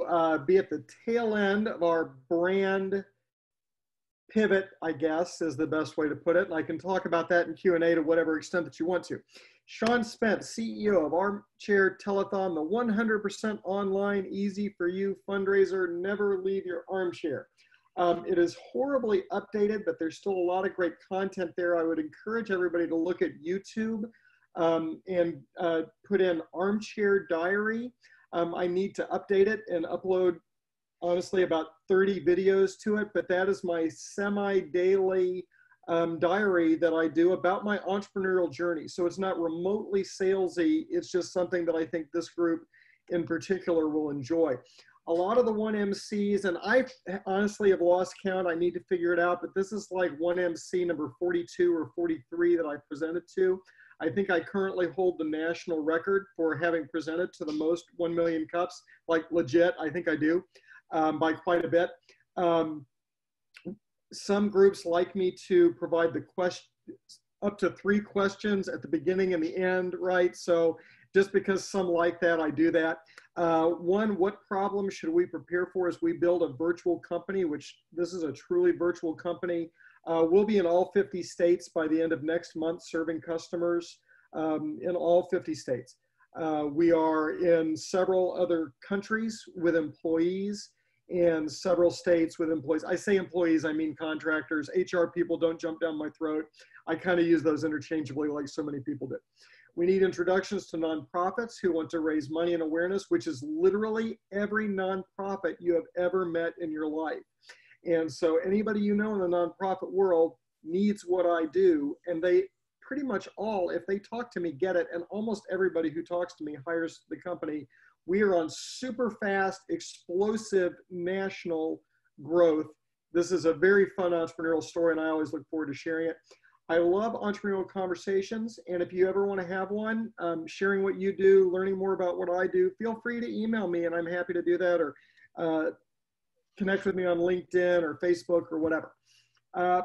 to be at the tail end of our brand pivot, I guess, is the best way to put it. And I can talk about that in Q&A to whatever extent that you want to. Sean Spence, CEO of Armchair Telethon, the 100% online, easy for you fundraiser. Never leave your armchair. It is horribly updated, but there's still a lot of great content there. I would encourage everybody to look at YouTube and put in Armchair Diary. I need to update it and upload, honestly, about 30 videos to it, but that is my semi-daily diary that I do about my entrepreneurial journey. So it's not remotely salesy. It's just something that I think this group in particular will enjoy. A lot of the 1MCs, and I honestly have lost count. I need to figure it out, but this is like 1MC number 42 or 43 that I presented to. I think I currently hold the national record for having presented to the most 1 million cups, like legit, I think I do, by quite a bit. Some groups like me to provide the question, up to 3 questions at the beginning and the end, right? So just because some like that, I do that. One, what problem should we prepare for as we build a virtual company, which this is a truly virtual company. We'll be in all 50 states by the end of next month, serving customers in all 50 states. We are in several other countries with employees and several states with employees. I say employees, I mean contractors. HR people, don't jump down my throat. I kind of use those interchangeably like so many people do. We need introductions to nonprofits who want to raise money and awareness, which is literally every nonprofit you have ever met in your life. And so anybody you know in the nonprofit world needs what I do, and they pretty much all, if they talk to me, get it, and almost everybody who talks to me hires the company. We are on super fast, explosive national growth. This is a very fun entrepreneurial story, and I always look forward to sharing it. I love entrepreneurial conversations, and if you ever want to have one, sharing what you do, learning more about what I do, feel free to email me, and I'm happy to do that, or connect with me on LinkedIn or Facebook or whatever.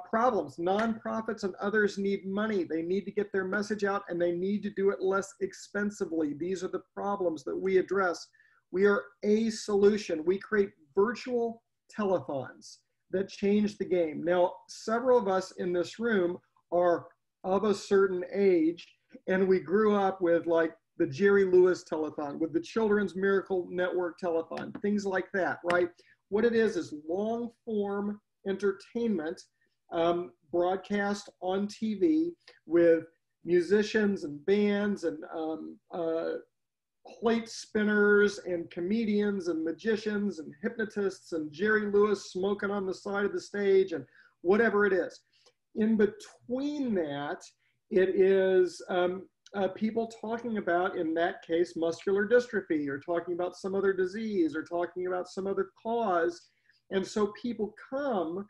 Problems. Nonprofits and others need money. They need to get their message out, and they need to do it less expensively. These are the problems that we address. We are a solution. We create virtual telethons that change the game. Now, several of us in this room are of a certain age, and we grew up with like the Jerry Lewis telethon, with the Children's Miracle Network telethon, things like that, right? What it is long form entertainment broadcast on TV with musicians and bands and plate spinners and comedians and magicians and hypnotists and Jerry Lewis smoking on the side of the stage and whatever it is. In between that, it is people talking about, in that case, muscular dystrophy, or talking about some other disease, or talking about some other cause. And so people come,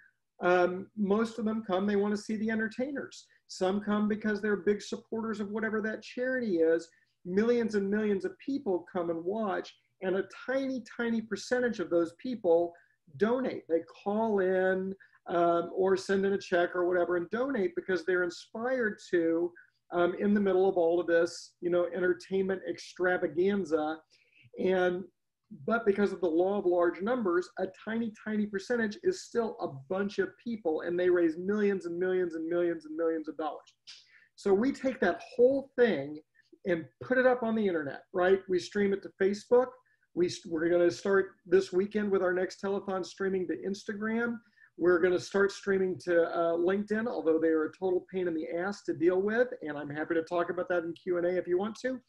most of them come, they want to see the entertainers. Some come because they're big supporters of whatever that charity is. Millions and millions of people come and watch, and a tiny, tiny percentage of those people donate. They call in or send in a check or whatever and donate because they're inspired to, in the middle of all of this, you know, entertainment extravaganza. But because of the law of large numbers, a tiny, tiny percentage is still a bunch of people, and they raise millions and millions and millions and millions of dollars. So we take that whole thing and put it up on the internet, right? We stream it to Facebook. We're going to start this weekend with our next telethon streaming to Instagram. We're going to start streaming to LinkedIn, although they are a total pain in the ass to deal with, and I'm happy to talk about that in Q&A if you want to.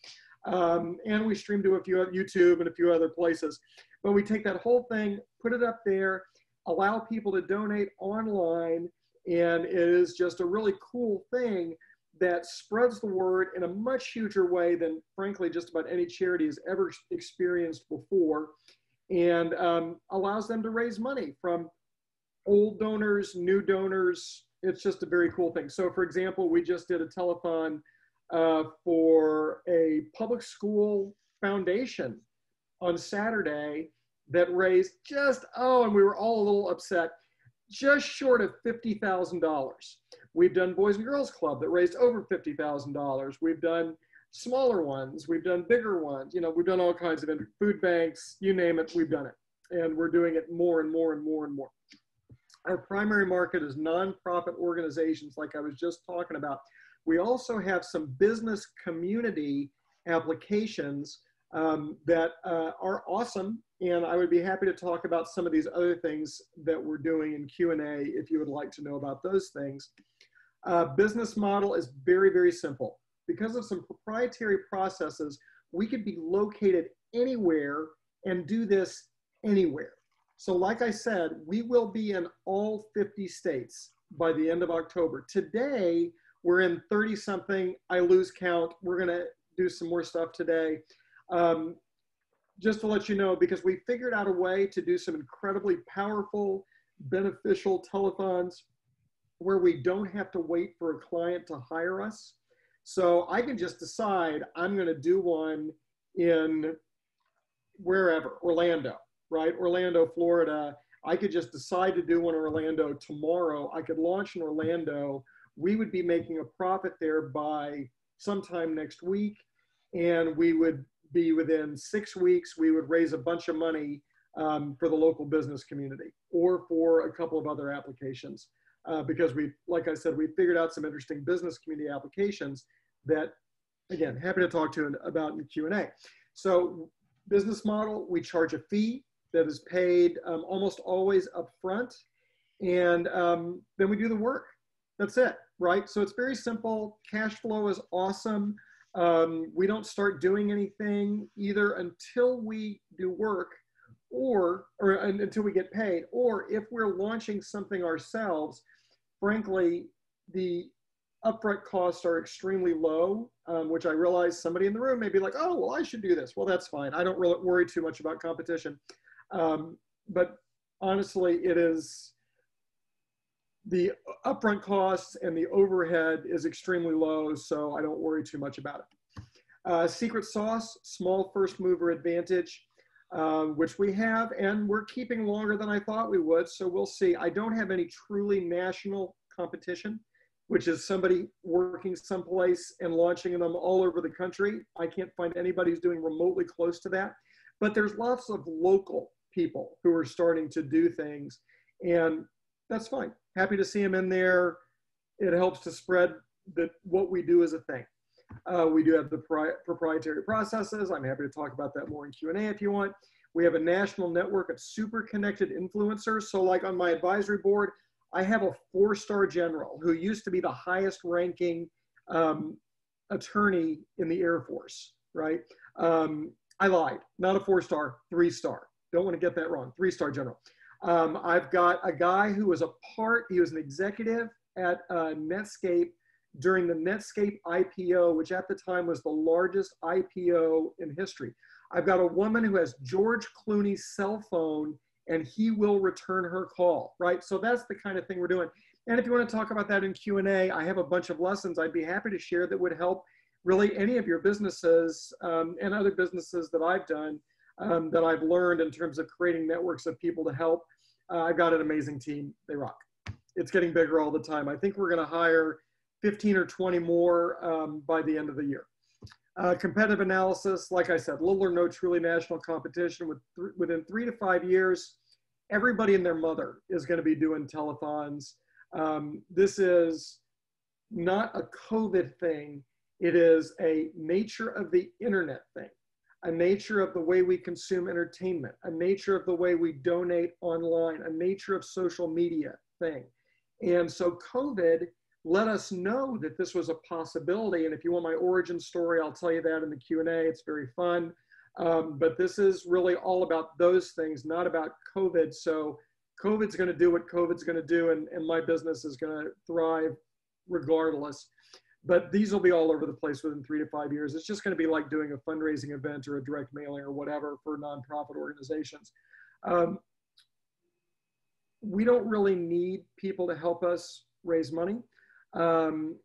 And we stream to a few YouTube and a few other places. But we take that whole thing, put it up there, allow people to donate online, and it is just a really cool thing that spreads the word in a much huger way than, frankly, just about any charity has ever experienced before, and allows them to raise money from old donors, new donors. It's just a very cool thing. So, for example, we just did a telethon for a public school foundation on Saturday that raised just, and we were all a little upset, just short of $50,000. We've done Boys and Girls Club that raised over $50,000. We've done smaller ones. We've done bigger ones. You know, we've done all kinds of food banks, you name it, we've done it. and we're doing it more and more and more and more. Our primary market is nonprofit organizations, like I was just talking about. We also have some business community applications that are awesome, and I would be happy to talk about some of these other things that we're doing in Q&A if you would like to know about those things. Business model is very, very simple. Because of some proprietary processes, we could be located anywhere and do this anywhere. So like I said, we will be in all 50 states by the end of October. Today, we're in 30 something. I lose count. We're going to do some more stuff today. Just to let you know, because we figured out a way to do some incredibly powerful, beneficial telethons where we don't have to wait for a client to hire us. So I can just decide I'm going to do one in wherever, Orlando, right? Orlando, Florida. I could just decide to do one in Orlando tomorrow. I could launch in Orlando. We would be making a profit there by sometime next week. And we would be within 6 weeks, we would raise a bunch of money for the local business community or for a couple of other applications. Because we, like I said, we figured out some interesting business community applications that, again, happy to talk to about in the Q&A. So business model, we charge a fee that is paid almost always upfront, and then we do the work. That's it, right? So it's very simple. Cash flow is awesome. We don't start doing anything either until we do work or until we get paid, or if we're launching something ourselves, frankly, the upfront costs are extremely low, which I realize somebody in the room may be like, oh, well, I should do this. Well, that's fine. I don't really worry too much about competition. But honestly, it is the upfront costs and the overhead is extremely low, so I don't worry too much about it. Secret sauce, small first mover advantage, which we have, and we're keeping longer than I thought we would, so we'll see. I don't have any truly national competition, which is somebody working someplace and launching them all over the country. I can't find anybody who's doing remotely close to that, but there's lots of local people who are starting to do things, and that's fine. Happy to see them in there. It helps to spread what we do as a thing. We do have the proprietary processes. I'm happy to talk about that more in Q&A if you want. We have a national network of super connected influencers. So like on my advisory board, I have a 4-star general who used to be the highest ranking attorney in the Air Force, right? I lied, not a 4-star, 3-star. Don't want to get that wrong, 3-star general. I've got a guy who was he was an executive at Netscape during the Netscape IPO, which at the time was the largest IPO in history. I've got a woman who has George Clooney's cell phone and he will return her call, right? So that's the kind of thing we're doing. And if you want to talk about that in Q&A, I have a bunch of lessons I'd be happy to share that would help really any of your businesses and other businesses that I've done that I've learned in terms of creating networks of people to help. I've got an amazing team. They rock. It's getting bigger all the time. I think we're going to hire 15 or 20 more by the end of the year. Competitive analysis, like I said, little or no truly national competition. Within 3 to 5 years, everybody and their mother is going to be doing telethons. This is not a COVID thing. It is a nature of the internet thing, a nature of the way we consume entertainment, a nature of the way we donate online, a nature of social media thing. And so COVID let us know that this was a possibility. And if you want my origin story, I'll tell you that in the Q&A. It's very fun. But this is really all about those things, not about COVID. So COVID's going to do what COVID's going to do, and my business is going to thrive regardless. But these will be all over the place within 3 to 5 years. It's just going to be like doing a fundraising event or a direct mailing or whatever for nonprofit organizations. We don't really need people to help us raise money. Actually,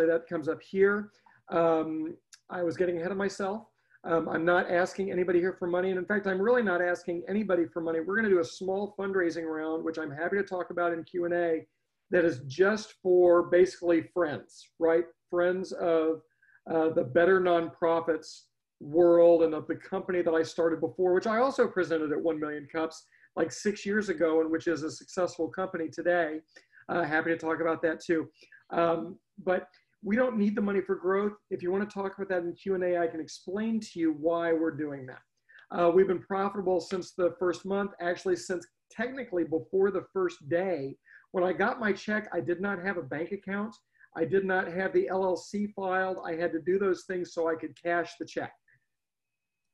that comes up here. I was getting ahead of myself. I'm not asking anybody here for money. And in fact, I'm really not asking anybody for money. We're going to do a small fundraising round, which I'm happy to talk about in Q&A, that is just for basically friends, right? Friends of the better nonprofits world and of the company that I started before, which I also presented at 1 Million Cups like 6 years ago, and which is a successful company today. Happy to talk about that too. But we don't need the money for growth. If you want to talk about that in Q&A, I can explain to you why we're doing that. We've been profitable since the first month, actually since technically before the first day. When I got my check, I did not have a bank account. I did not have the LLC filed. I had to do those things so I could cash the check.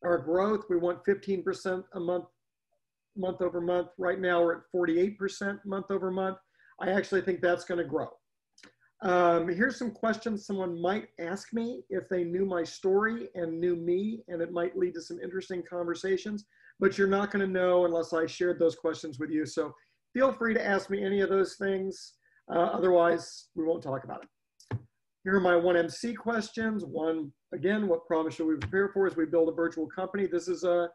Our growth, we want 15% a month, month over month. Right now we're at 48% month over month. I actually think that's going to grow. Here's some questions someone might ask me if they knew my story and knew me, and it might lead to some interesting conversations, but you're not going to know unless I shared those questions with you. So feel free to ask me any of those things. Otherwise, we won't talk about it. Here are my 1MC questions. One, again, what promise should we prepare for as we build a virtual company? This is a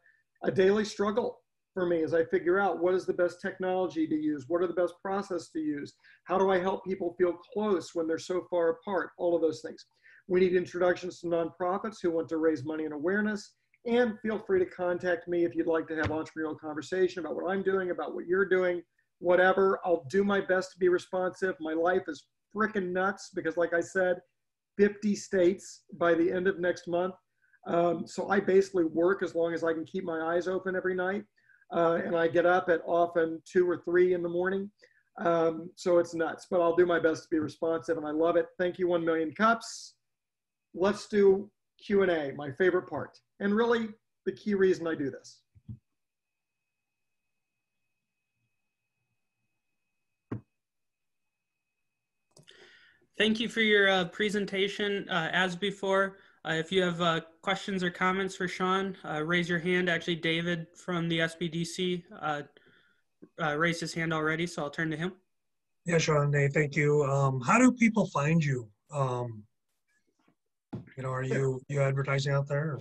daily struggle for me as I figure out what is the best technology to use, what are the best process to use, how do I help people feel close when they're so far apart, all of those things. We need introductions to nonprofits who want to raise money and awareness, and feel free to contact me if you'd like to have entrepreneurial conversation about what I'm doing, about what you're doing, whatever. I'll do my best to be responsive. My life is freaking nuts because, like I said, 50 states by the end of next month. So I basically work as long as I can keep my eyes open every night. And I get up at often 2 or 3 in the morning. So it's nuts, but I'll do my best to be responsive and I love it. Thank you, 1 Million Cups. Let's do Q&A, my favorite part. And really the key reason I do this. Thank you for your presentation. As before, if you have questions or comments for Sean, raise your hand. Actually, David from the SBDC raised his hand already, so I'll turn to him. Yeah, Sean, thank you. How do people find you? Are you advertising out there?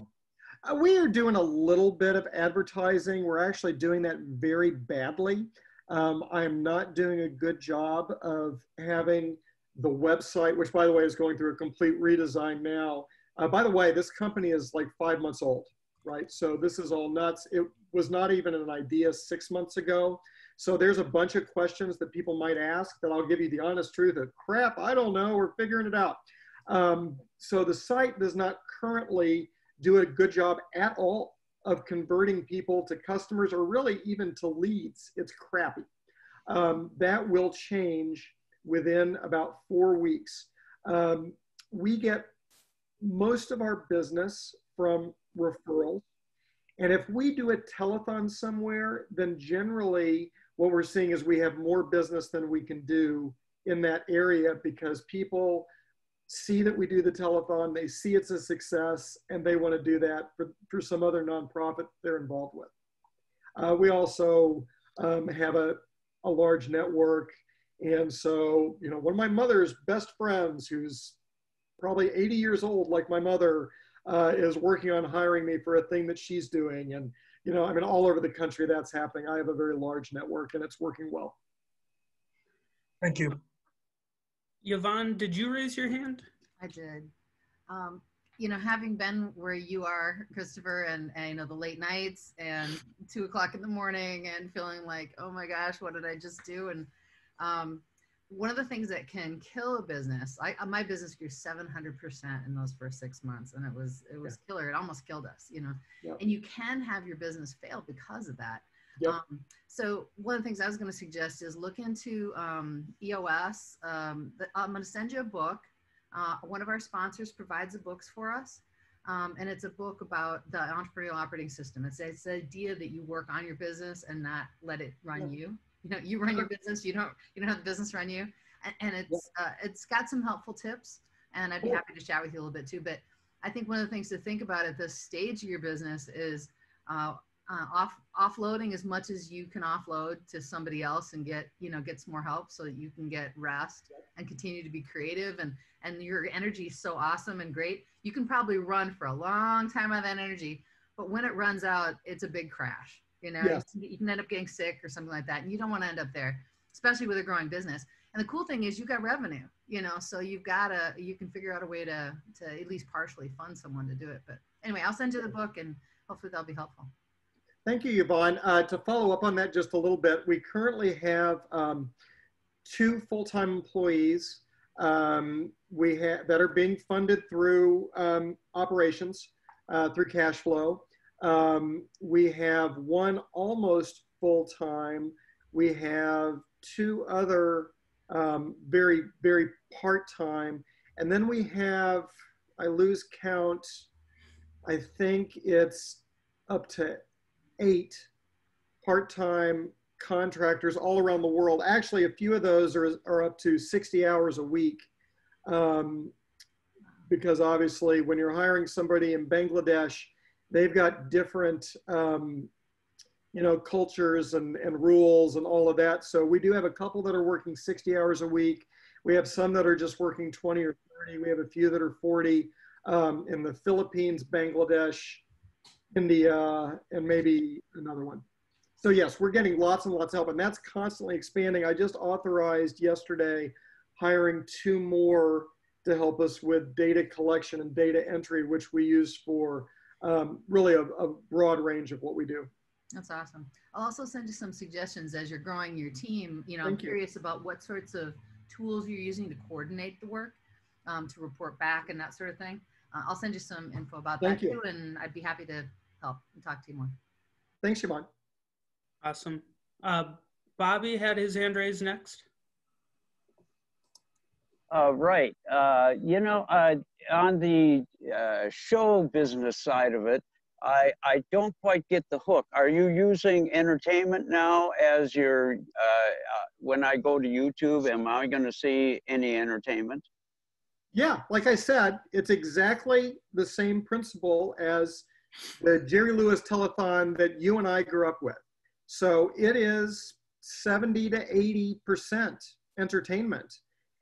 We are doing a little bit of advertising. We're actually doing that very badly. I'm not doing a good job of having the website, which by the way is going through a complete redesign now. By the way, this company is like 5 months old, right? So this is all nuts. It was not even an idea 6 months ago. So there's a bunch of questions that people might ask that I'll give you the honest truth of, crap, I don't know, we're figuring it out. So the site does not currently do a good job at all of converting people to customers or really even to leads. It's crappy. That will change within about 4 weeks. We get most of our business from referrals. And if we do a telethon somewhere, then generally what we're seeing is we have more business than we can do in that area because people see that we do the telethon, they see it's a success, and they want to do that for some other nonprofit they're involved with. We also have a large network. And so, one of my mother's best friends, who's probably 80 years old, like my mother, is working on hiring me for a thing that she's doing. And, all over the country that's happening. I have a very large network and it's working well. Thank you. Yvonne, did you raise your hand? I did. Having been where you are, Christopher, and the late nights and 2 o'clock in the morning and feeling like, oh my gosh, what did I just do? And one of the things that can kill a business, my business grew 700% in those first 6 months, and it was killer. It almost killed us, Yep. And you can have your business fail because of that. Yep. So one of the things I was going to suggest is look into EOS. I'm going to send you a book. One of our sponsors provides the books for us. And it's a book about the entrepreneurial operating system. It's the idea that you work on your business and not let it run you. You run your business. You don't have the business run you. And it's got some helpful tips. And I'd be happy to chat with you a little bit too. But I think one of the things to think about at this stage of your business is offloading as much as you can offload to somebody else and get some more help so that you can get rest and continue to be creative. And your energy is so awesome and great. You can probably run for a long time on that energy, but when it runs out, it's a big crash. Yes. You can end up getting sick or something like that. And you don't want to end up there, especially with a growing business. And the cool thing is you've got revenue, so you can figure out a way to at least partially fund someone to do it. But anyway, I'll send you the book and hopefully that'll be helpful. Thank you, Yvonne. To follow up on that just a little bit, we currently have 2 full-time employees that are being funded through operations, through cash flow. We have 1 almost full-time. We have 2 other very, very part-time. And then we have, I lose count, I think it's up to 8 part-time contractors all around the world. Actually, a few of those are up to 60 hours a week. Because obviously when you're hiring somebody in Bangladesh, they've got different, cultures and rules and all of that. So we do have a couple that are working 60 hours a week. We have some that are just working 20 or 30. We have a few that are 40 in the Philippines, Bangladesh, India, and maybe another one. So yes, we're getting lots and lots of help, and that's constantly expanding. I just authorized yesterday hiring 2 more to help us with data collection and data entry, which we use for really a broad range of what we do. That's awesome. I'll also send you some suggestions as you're growing your team. I'm Thank you. curious about what sorts of tools you're using to coordinate the work, to report back and that sort of thing. I'll send you some info about that too, and I'd be happy to help and talk to you more. Thanks, Siobhan. Awesome. Bobby had his hand raised next. Right. On the show business side of it, I don't quite get the hook. Are you using entertainment now as your, when I go to YouTube, am I going to see any entertainment? Yeah, like I said, it's exactly the same principle as the Jerry Lewis Telethon that you and I grew up with. So it is 70 to 80% entertainment,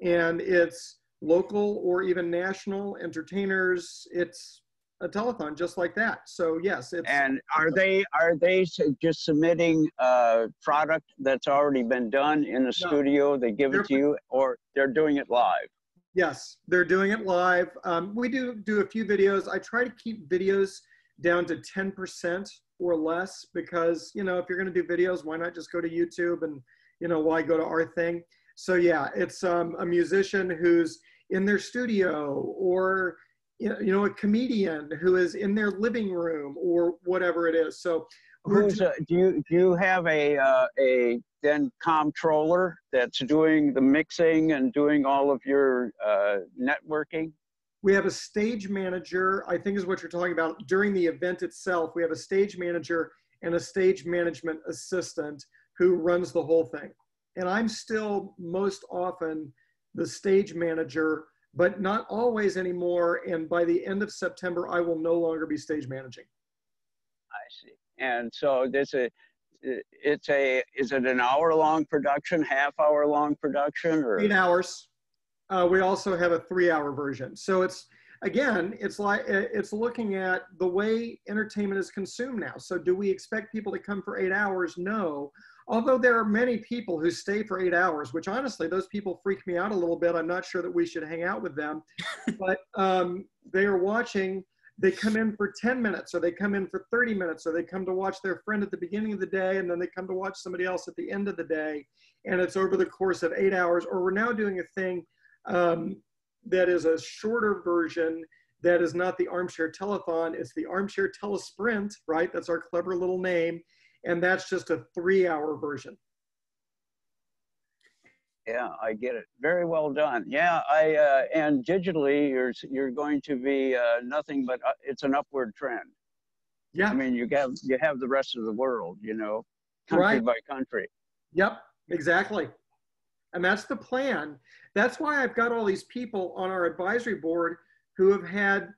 and it's local or even national entertainers. It's a telethon just like that. So yes, it's. And are they just submitting product that's already been done in the studio? They give it to you, or they're doing it live? Yes, they're doing it live. We do a few videos. I try to keep videos down to 10% or less, because, if you're going to do videos, why not just go to YouTube, and, why go to our thing? So yeah, it's a musician who's in their studio, or, a comedian who is in their living room, or whatever it is. So do you have a then comptroller that's doing the mixing and doing all of your networking? We have a stage manager, I think is what you're talking about. During the event itself, we have a stage manager and a stage management assistant who runs the whole thing. And I'm still most often the stage manager, but not always anymore. And by the end of September, I will no longer be stage managing. I see. And so is it an hour-long production, half-hour-long production, or 8 hours? We also have a 3-hour version. So it's looking at the way entertainment is consumed now. So do we expect people to come for 8 hours? No. Although there are many people who stay for 8 hours, which honestly, those people freak me out a little bit. I'm not sure that we should hang out with them, but they are watching. They come in for 10 minutes, or they come in for 30 minutes, or they come to watch their friend at the beginning of the day, and then they come to watch somebody else at the end of the day. And it's over the course of 8 hours. Or we're now doing a thing that is a shorter version, that is not the Armchair Telethon, it's the Armchair Telesprint, right? That's our clever little name. And that's just a 3-hour version. Yeah, I get it. Very well done. Yeah, and digitally, you're going to be nothing but it's an upward trend. Yeah. I mean, you have the rest of the world, country by country. Yep, exactly. And that's the plan. That's why I've got all these people on our advisory board who have had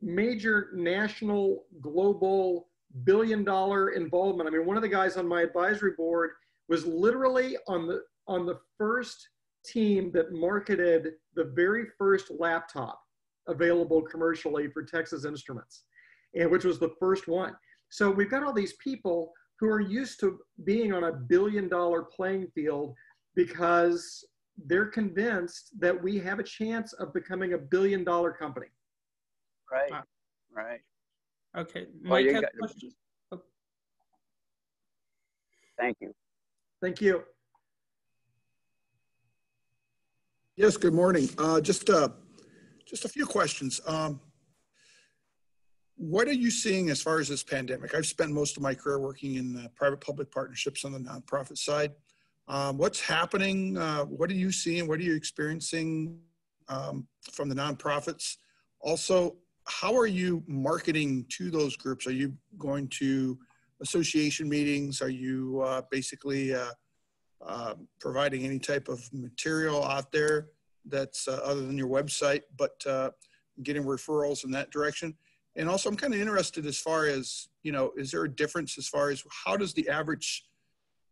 major national, global, billion-dollar involvement. I mean, one of the guys on my advisory board was literally on the first team that marketed the very first laptop available commercially for Texas Instruments, and which was the first one. So we've got all these people who are used to being on a billion-dollar playing field, because they're convinced that we have a chance of becoming a billion-dollar company. Right, right. Okay, Oh, Mike you has got- a question. Oh, Thank you. Thank you. Yes, good morning. Just a few questions. What are you seeing as far as this pandemic? I've spent most of my career working in private-public partnerships on the nonprofit side. What's happening? What are you seeing? What are you experiencing from the nonprofits? Also, how are you marketing to those groups? Are you going to association meetings? Are you basically providing any type of material out there that's other than your website, but getting referrals in that direction? And also, I'm kind of interested as far as, is there a difference as far as how does the average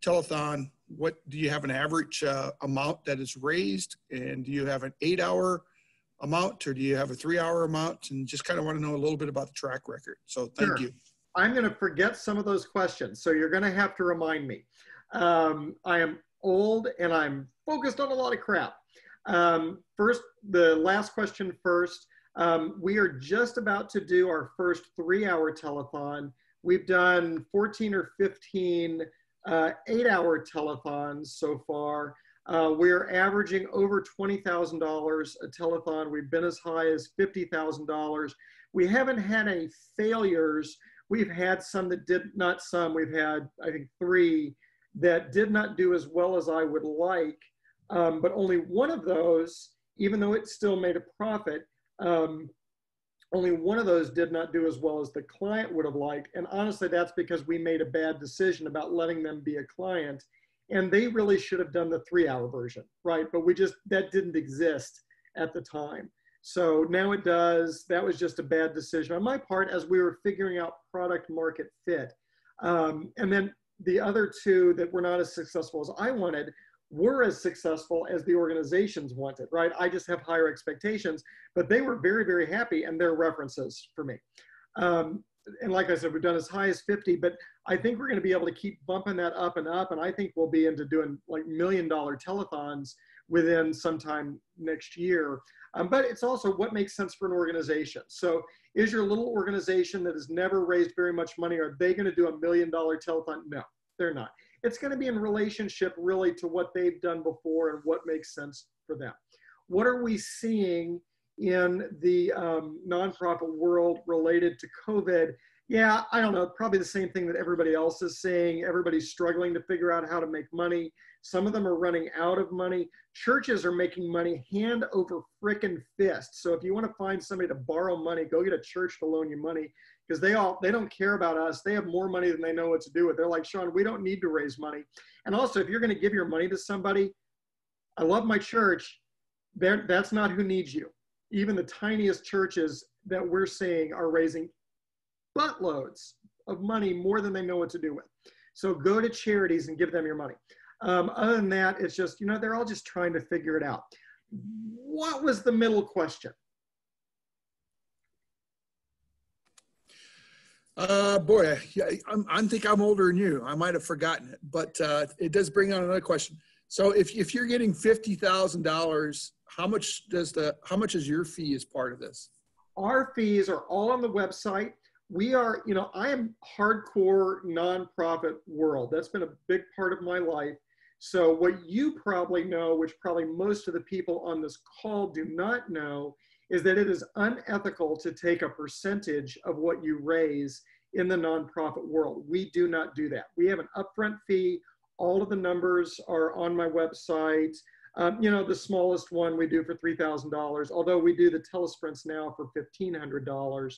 telethon, what do you have an average amount that is raised? And do you have an 8-hour amount, or do you have a 3-hour amount? And just kind of want to know a little bit about the track record. So thank you. I'm going to forget some of those questions, so you're going to have to remind me. I am old and I'm focused on a lot of crap. First, the last question first. We are just about to do our first 3-hour telethon. We've done 14 or 15 8-hour telethons so far. We're averaging over $20,000 a telethon. We've been as high as $50,000. We haven't had any failures. We've had some that did not some. We've had, I think, 3 that did not do as well as I would like. But only one of those, even though it still made a profit, only one of those did not do as well as the client would have liked. And honestly, that's because we made a bad decision about letting them be a client. And they really should have done the 3-hour version, right? But that didn't exist at the time. So now it does. That was just a bad decision on my part as we were figuring out product market fit. And then the other 2 that were not as successful as I wanted were as successful as the organizations wanted, right? I just have higher expectations, but they were very, very happy, and they're references for me. And like I said, we've done as high as 50, but I think we're going to be able to keep bumping that up and up. And I think we'll be into doing like $1 million telethons within sometime next year. But it's also what makes sense for an organization. So is your little organization that has never raised very much money, are they going to do $1 million telethon? No, they're not. It's going to be in relationship really to what they've done before and what makes sense for them. What are we seeing in the nonprofit world related to COVID? Yeah, I don't know, probably the same thing that everybody else is saying. Everybody's struggling to figure out how to make money. Some of them are running out of money. Churches are making money hand over frickin' fist. So if you want to find somebody to borrow money, go get a church to loan you money, because they don't care about us. They have more money than they know what to do with. They're like, Sean, we don't need to raise money. And also, if you're going to give your money to somebody, I love my church. That's not who needs you. Even the tiniest churches that we're seeing are raising buttloads of money, more than they know what to do with. So go to charities and give them your money. Other than that, it's just, they're all just trying to figure it out. What was the middle question? Boy, I think I'm older than you. I might have forgotten it, but it does bring on another question. So if you're getting $50,000, how much is your fee as part of this? Our fees are all on the website. We are, I am hardcore nonprofit world. That's been a big part of my life. So what you probably know, which probably most of the people on this call do not know, is that it is unethical to take a percentage of what you raise in the nonprofit world. We do not do that. We have an upfront fee. All of the numbers are on my website. The smallest one we do for $3,000, although we do the telesprints now for $1,500.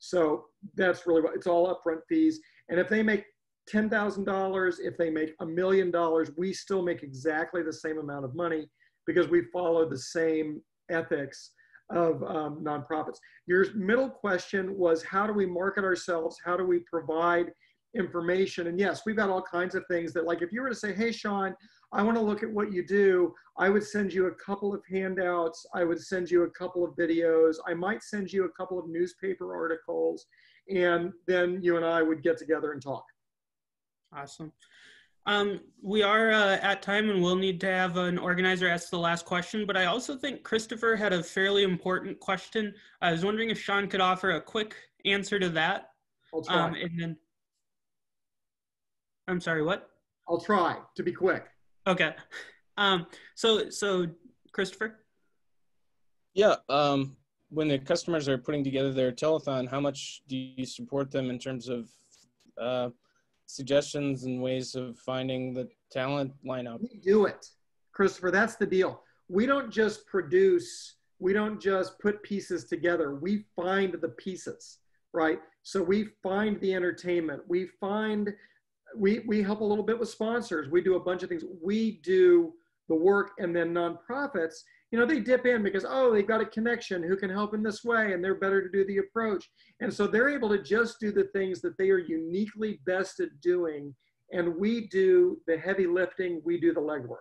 So that's really it's all upfront fees. And if they make $10,000, if they make $1 million, we still make exactly the same amount of money because we follow the same ethics of nonprofits. Your middle question was, how do we market ourselves? How do we provide information? And yes, we've got all kinds of things that, like, if you were to say, hey, Sean, I want to look at what you do, I would send you a couple of handouts. I would send you a couple of videos. I might send you a couple of newspaper articles, and then you and I would get together and talk. Awesome. We are at time, and we'll need to have an organizer ask the last question, but I also think Christopher had a fairly important question. I was wondering if Sean could offer a quick answer to that. I'll try. And then, I'm sorry, what? I'll try to be quick. Okay. So Christopher? Yeah. When the customers are putting together their telethon, how much do you support them in terms of suggestions and ways of finding the talent lineup? We do it, Christopher. That's the deal. We don't just produce, we don't just put pieces together. We find the pieces, right? So we find the entertainment. We help a little bit with sponsors. We do a bunch of things. We do the work, and then nonprofits, you know, they dip in because, oh, they've got a connection who can help in this way, and they're better to do the approach. And so they're able to just do the things that they are uniquely best at doing. And we do the heavy lifting, we do the legwork.